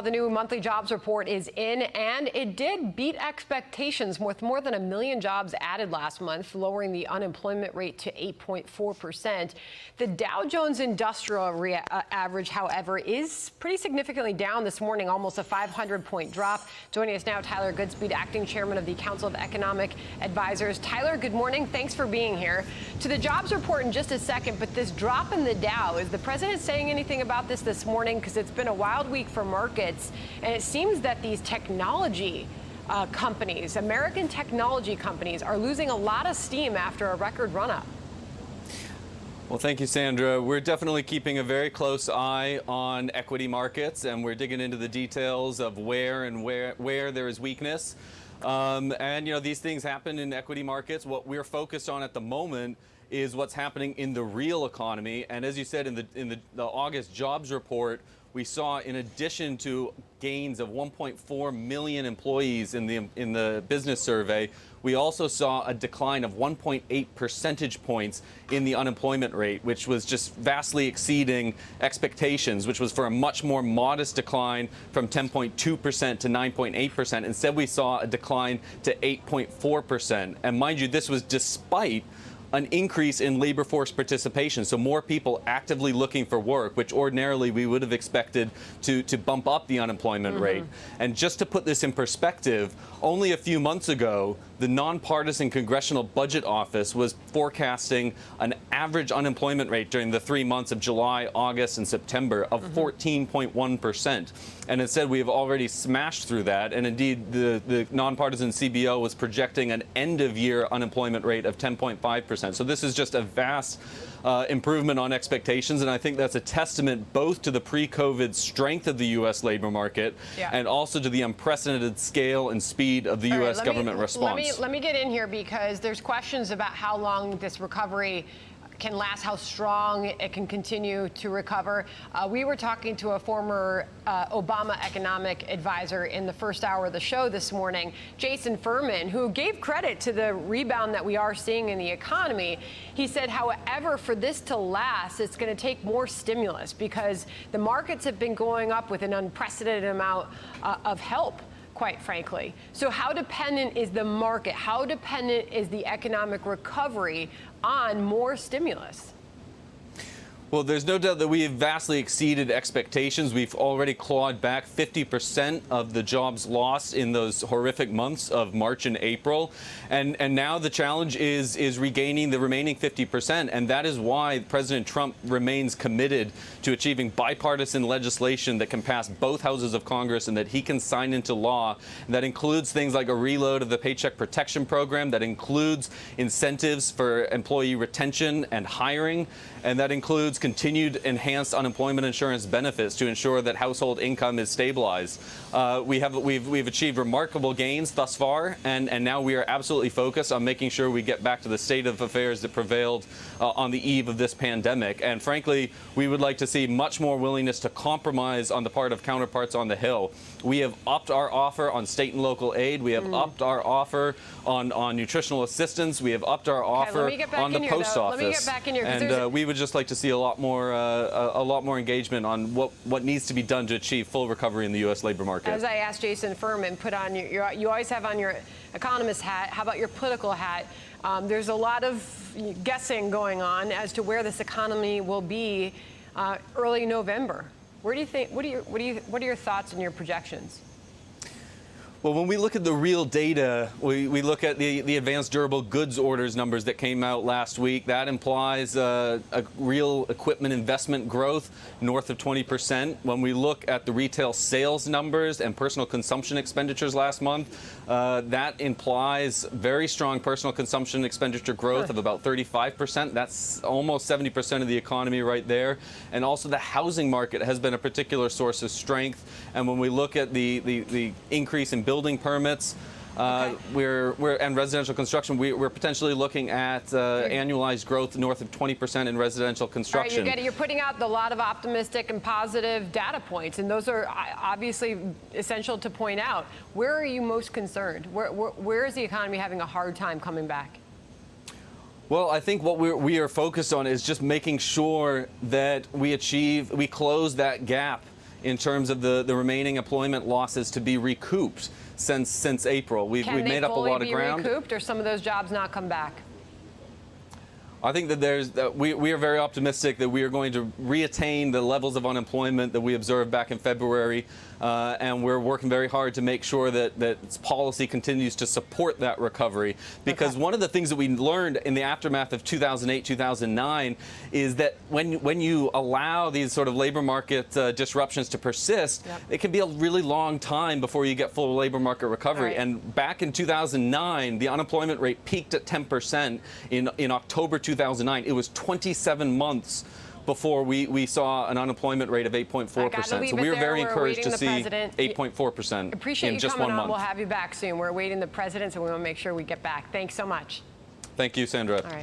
The new monthly jobs report is in, and it did beat expectations with more than 1 million jobs added last month, lowering the unemployment rate to 8.4%. The Dow Jones Industrial average, however, is pretty significantly down this morning, almost a 500-point drop. Joining us now, Tyler Goodspeed, acting chairman of the Council of Economic Advisors. Tyler, good morning. Thanks for being here. To the jobs report in just a second, but this drop in the Dow, is the president saying anything about this morning? Because it's been a wild week for markets. And it seems that these technology companies, American technology companies, are losing a lot of steam after a record run-up. Well, thank you, Sandra. We're definitely keeping a very close eye on equity markets, and we're digging into the details of where there is weakness. And, you know, these things happen in equity markets. What we're focused on at the moment is what's happening in the real economy. And as you said, in the August jobs report, we saw, in addition to gains of 1.4 million employees in the business survey, we also saw a decline of 1.8 percentage points in the unemployment rate, which was just vastly exceeding expectations, which was for a much more modest decline from 10.2% to 9.8%. Instead, we saw a decline to 8.4%. And mind you, this was despite an increase in labor force participation, so more people actively looking for work, which ordinarily we would have expected to bump up the unemployment rate. And just to put this in perspective, only a few months ago, the nonpartisan Congressional Budget Office was forecasting an average unemployment rate during the 3 months of July, August, and September of 14.1%. And instead, we have already smashed through that. And indeed, the nonpartisan CBO was projecting an end-of-year unemployment rate of 10.5%. So this is just a vast improvement on expectations, and I think that's a testament both to the pre-COVID strength of the U.S. labor market and also to the unprecedented scale and speed of the U.S. government response. Let me get in here, because there's questions about how long this recovery can last, how strong it can continue to recover. We were talking to a former Obama economic advisor in the first hour of the show this morning, Jason Furman, who gave credit to the rebound that we are seeing in the economy. He said, however, for this to last, it's going to take more stimulus, because the markets have been going up with an unprecedented amount of help, quite frankly. So how dependent is the market? How dependent is the economic recovery on more stimulus? Well, there's no doubt that we have vastly exceeded expectations. We've already clawed back 50% of the jobs lost in those horrific months of March and April. And now the challenge is regaining the remaining 50%. And that is why President Trump remains committed to achieving bipartisan legislation that can pass both houses of Congress and that he can sign into law. That includes things like a reload of the Paycheck Protection Program, that includes incentives for employee retention and hiring, and that includes continued enhanced unemployment insurance benefits to ensure that household income is stabilized. We've achieved remarkable gains thus far, and now we are absolutely focused on making sure we get back to the state of affairs that prevailed on the eve of this pandemic. And frankly, we would like to see much more willingness to compromise on the part of counterparts on the Hill. We have upped our offer on state and local aid. We have upped our offer on nutritional assistance. We have upped our offer on the post office. Let me get back in here. And we would just like to see a lot more engagement on what needs to be done to achieve full recovery in the U.S. labor market. As I asked Jason Furman, you always have on your economist hat. How about your political hat? There's a lot of guessing going on as to where this economy will be early November. Where do you think? What are your thoughts and your projections? Well, when we look at the real data, we look at the advanced durable goods orders numbers that came out last week. That implies a real equipment investment growth north of 20%. When we look at the retail sales numbers and personal consumption expenditures last month, that implies very strong personal consumption expenditure growth of about 35%. That's almost 70% of the economy right there. And also the housing market has been a particular source of strength. And when we look at the increase in building permits, and residential construction, we're potentially looking at annualized growth north of 20% in residential construction. All right, you're putting out a lot of optimistic and positive data points, and those are obviously essential to point out. Where are you most concerned? Where is the economy having a hard time coming back? Well, I think what we are focused on is just making sure that we close that gap in terms of the remaining employment losses to be recouped since April. We've made up a lot of ground. Can they fully be recouped, or some of those jobs not come back? I think that we are very optimistic that we are going to reattain the levels of unemployment that we observed back in February, and we're working very hard to make sure that policy continues to support that recovery. Because one of the things that we learned in the aftermath of 2008, 2009 is that when you allow these sort of labor market disruptions to persist, it can be a really long time before you get full labor market recovery. And back in 2009, the unemployment rate peaked at 10% in October 2009. It was 27 months before we saw an unemployment rate of 8.4%. So we were very encouraged to see 8.4% Appreciate in you just coming 1 on. month. We'll have you back soon. We're awaiting the president, so we want to make sure we get back. Thanks so much. Thank you, Sandra. All right.